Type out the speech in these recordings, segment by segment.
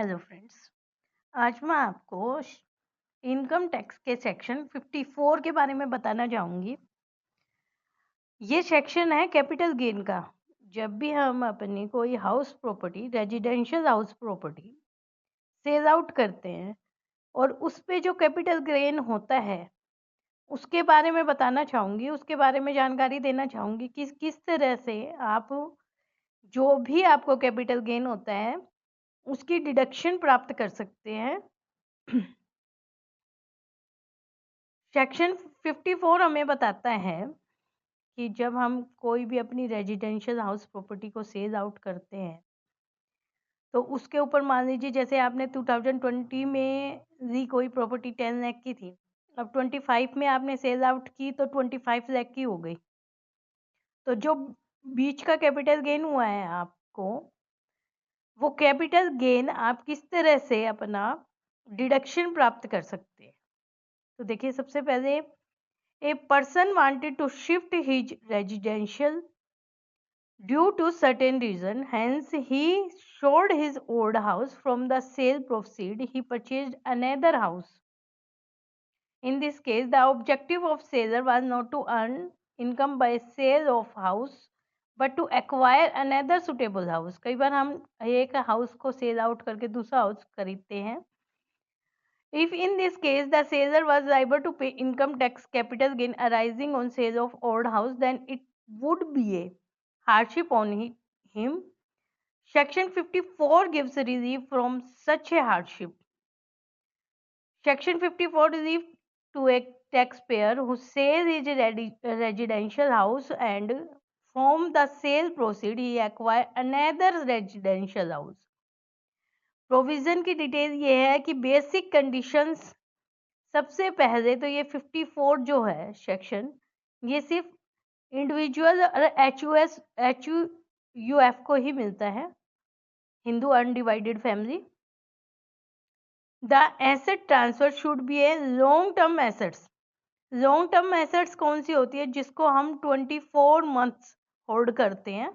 Hello friends. आज मैं आपको इनकम टैक्स के सेक्शन 54 के बारे में बताना चाहूँगी। ये सेक्शन है कैपिटल गेन का। जब भी हम अपनी कोई house property, residential house property sell out करते हैं और उस पे जो कैपिटल गेन होता है उसके बारे में बताना चाहूँगी, उसके बारे में जानकारी देना चाहूँगी कि किस तरह से आप जो भी आपको कैपिटल गेन होता है उसकी डिडक्शन प्राप्त कर सकते हैं। सेक्शन 54 हमें बताता है कि जब हम कोई भी अपनी रेजिडेंशियल हाउस प्रॉपर्टी को सेल आउट करते हैं तो उसके ऊपर मान लीजिए जैसे आपने 2020 में ली कोई प्रॉपर्टी 10 लाख की थी, अब 25 में आपने सेल आउट की तो 25 लाख की हो गई। तो जो बीच का कैपिटल गेन हुआ है आपको, वो कैपिटल गेन आप किस तरह से अपना डिडक्शन प्राप्त कर सकते हैं। तो देखिए, सबसे पहले A person wanted to shift his residential due to certain reason, hence he sold his old house. From the sale proceed, he purchased another house. In this case, the objective of seller was not to earn income by sale of house, but to acquire another suitable house. कई बार हम एक house को sell out करके दूसरा house खरीदते हैं। If in this case the seller was liable to pay income tax capital gain arising on sale of old house, then it would be a hardship on him. Section 54 gives relief from such a hardship. Section 54 relief to a taxpayer who sells his residential house and from the sale proceed he acquire another residential house. Provision की detail ये है कि basic conditions, सबसे पहले तो ये 54 जो है सेक्शन, ये सिर्फ इंडिविजुअल और HUF को ही मिलता है, Hindu undivided family. The asset transfer should be a long term assets. Long term assets कौन सी होती है? जिसको हम 24 मंथ्स होल्ड करते हैं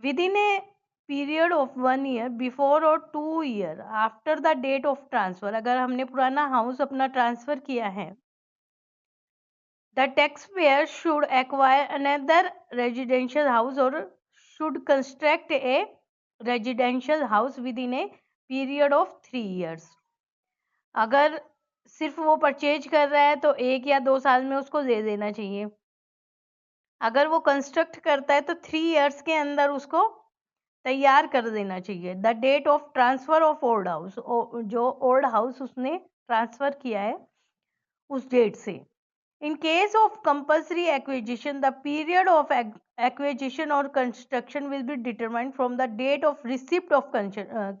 within a period of 1 year before और 2 year after the date of transfer. अगर हमने पुराना हाउस अपना ट्रांसफर किया है, the taxpayer should acquire another residential house or should construct a residential house within a period of 3 years. अगर सिर्फ वो परचेज कर रहा है तो 1 या 2 साल में उसको दे देना चाहिए। अगर वो कंस्ट्रक्ट करता है तो 3 इयर्स के अंदर उसको तैयार कर देना चाहिए। The date of transfer of old house, जो ओल्ड हाउस उसने ट्रांसफर किया है उस डेट से। In case of compulsory acquisition, the period of acquisition or construction will be determined from the date of receipt of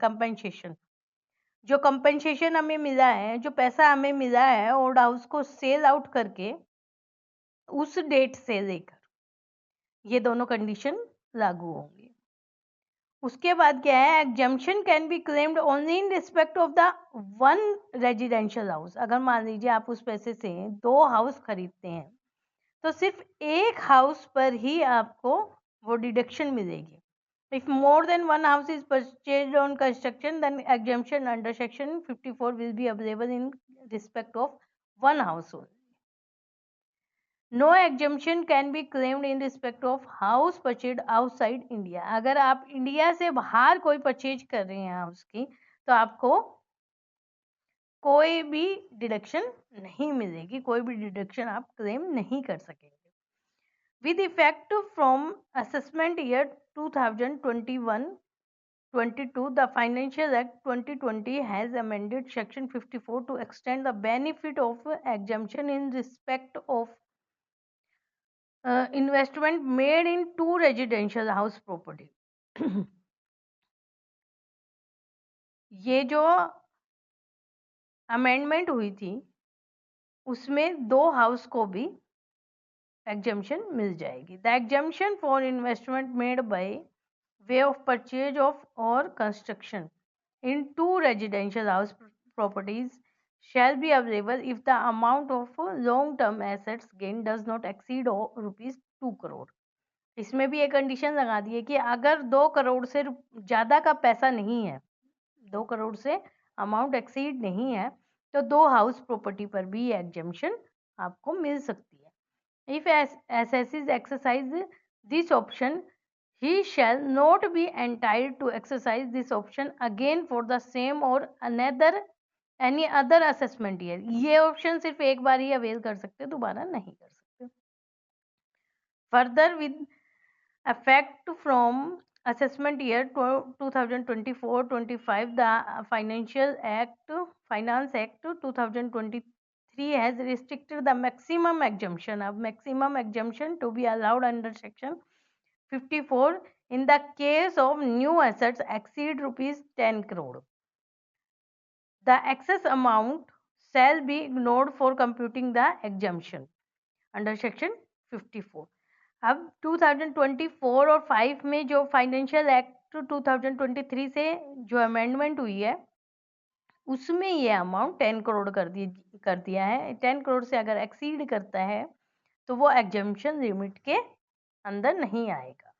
compensation. जो compensation हमें मिला है, जो पैसा हमें मिला है ओल्ड हाउस को सेल आउट करके, उस डेट से लेकर ये दोनों कंडीशन लागू होंगी। उसके बाद क्या है? Exemption can be claimed only in respect of the one residential house. अगर मान लीजिए आप उस पैसे से 2 हाउस खरीदते हैं तो सिर्फ एक हाउस पर ही आपको वो डिडक्शन मिलेगी। If more than one house is purchased on construction, then exemption under section 54 will be available in respect of one house only. No exemption can be claimed in respect of house purchase outside India. अगर आप India से बाहर कोई purchase कर रहे हैं house की, तो आपको कोई भी डिडक्शन नहीं मिलेगी, कोई भी डिडक्शन आप क्लेम नहीं कर सकेंगे। With effect from assessment year 2021-22, the Financial Act 2020 has amended Section 54 to extend the benefit of exemption in respect of investment made in 2 residential house property. ये जो अमेंडमेंट हुई थी उसमें 2 हाउस को भी एग्जम्पशन मिल जाएगी। The exemption for investment made by way of purchase of or construction in 2 residential house properties shall be available if the amount of long term assets gain does not exceed rupees 2 crore. इसमें भी एक condition लगा दी है कि अगर 2 करोड़ से ज़्यादा का पैसा नहीं है, 2 करोड़ से अमाउंट एक्सीड नहीं है, तो 2 हाउस प्रॉपर्टी पर भी ये एग्जम्पशन आपको मिल सकती है। If assessee exercise this option, he shall not be entitled to exercise this option again for the same or any other assessment year। ये ऑप्शन सिर्फ एक बार ही अवेल कर सकते, दोबारा नहीं कर सकते। Further with effect from assessment year 2024-25, the Finance Act 2023 has restricted the maximum exemption to be allowed under section 54 in the case of new assets exceed rupees 10 crore. The excess amount shall be ignored for computing the exemption under section 54। अब 2024 और 5 में जो financial act 2023 से जो amendment हुई है, उसमें ये अमाउंट 10 करोड़ कर दिया है। 10 करोड़ से अगर एक्सीड करता है तो वो एग्जम्पशन लिमिट के अंदर नहीं आएगा।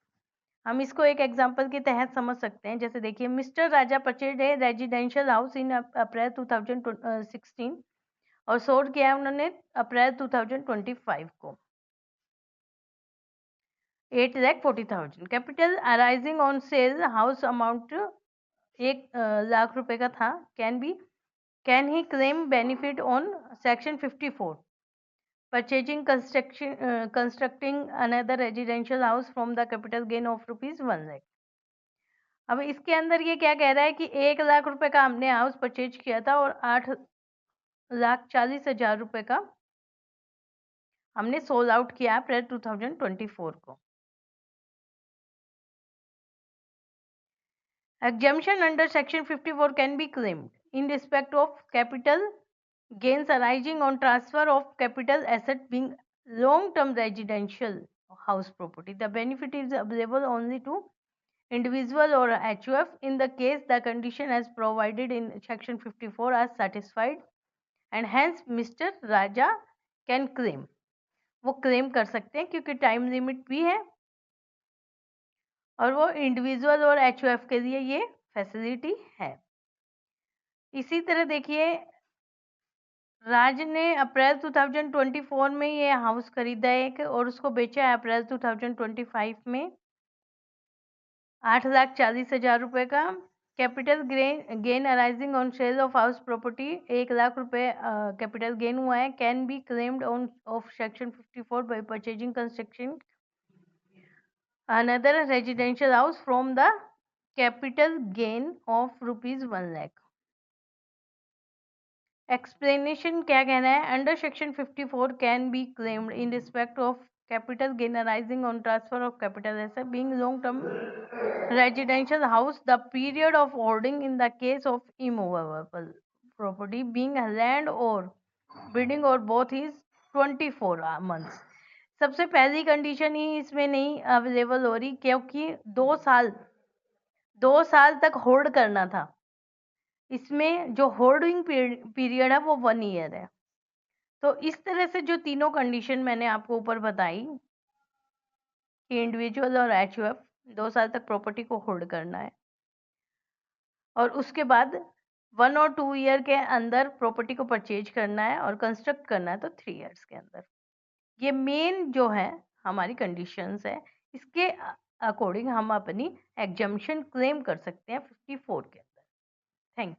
हम इसको एक एग्जांपल के तहत समझ सकते हैं। जैसे देखिए, mister Raja purchase a residential house in April 2016 और सोल्ड किया है उन्होंने अप्रैल 2025 को 8,40,000। Capital arising on sale house amount 1,00,000 रुपए का था। Can he claim benefit on section 54 purchasing constructing another residential house from the capital gain of rupees 1 lakh. अब इसके अंदर ये क्या कह रहा है कि 1,00,000 रुपए का हमने हाउस परचेज किया था और 8,40,000 रुपए का हमने सोल्ड आउट किया अप्रैल 2024 को। Exemption under section 54 can be claimed in respect of capital gains arising on transfer of capital asset being long-term residential house property. The benefit is available only to individual or HUF in the case the condition as provided in section 54 are satisfied and hence Mr. Raja can claim। वो claim कर सकते हैं क्योंकि time limit भी है और वो individual और HUF के लिए ये फैसिलिटी है। इसी तरह देखिए, राज ने अप्रैल 2024 में ये हाउस खरीदा एक और उसको बेचा है अप्रैल 2025 में 8,40,000 रुपए का। Capital gain arising on sale of house property 1,00,000 रुपए कैपिटल गेन हुआ है। Can be claimed on off section 54 bye purchasing construction another residential house from the capital gain of rupees 1 lakh। Explanation क्या कहना है? Under section 54 can be claimed in respect of capital gain arising on transfer of capital asset being long term residential house the period of holding in the case of immovable property being land और building और both is 24 months. सबसे पहली condition ही इसमें नहीं available हो रही क्योंकि 2 साल तक होल्ड करना था। इसमें जो होल्डिंग पीरियड है वो 1 ईयर है। तो इस तरह से जो तीनों कंडीशन मैंने आपको ऊपर बताई कि इंडिविजुअल और HUF 2 साल तक प्रॉपर्टी को होल्ड करना है और उसके बाद 1 और 2 ईयर के अंदर प्रॉपर्टी को परचेज करना है और कंस्ट्रक्ट करना है तो 3 ईयर्स के अंदर। ये मेन जो है हमारी कंडीशंस है, इसके अकॉर्डिंग हम अपनी एग्जम्पशन क्लेम कर सकते हैं 54 के अंदर। Thank you.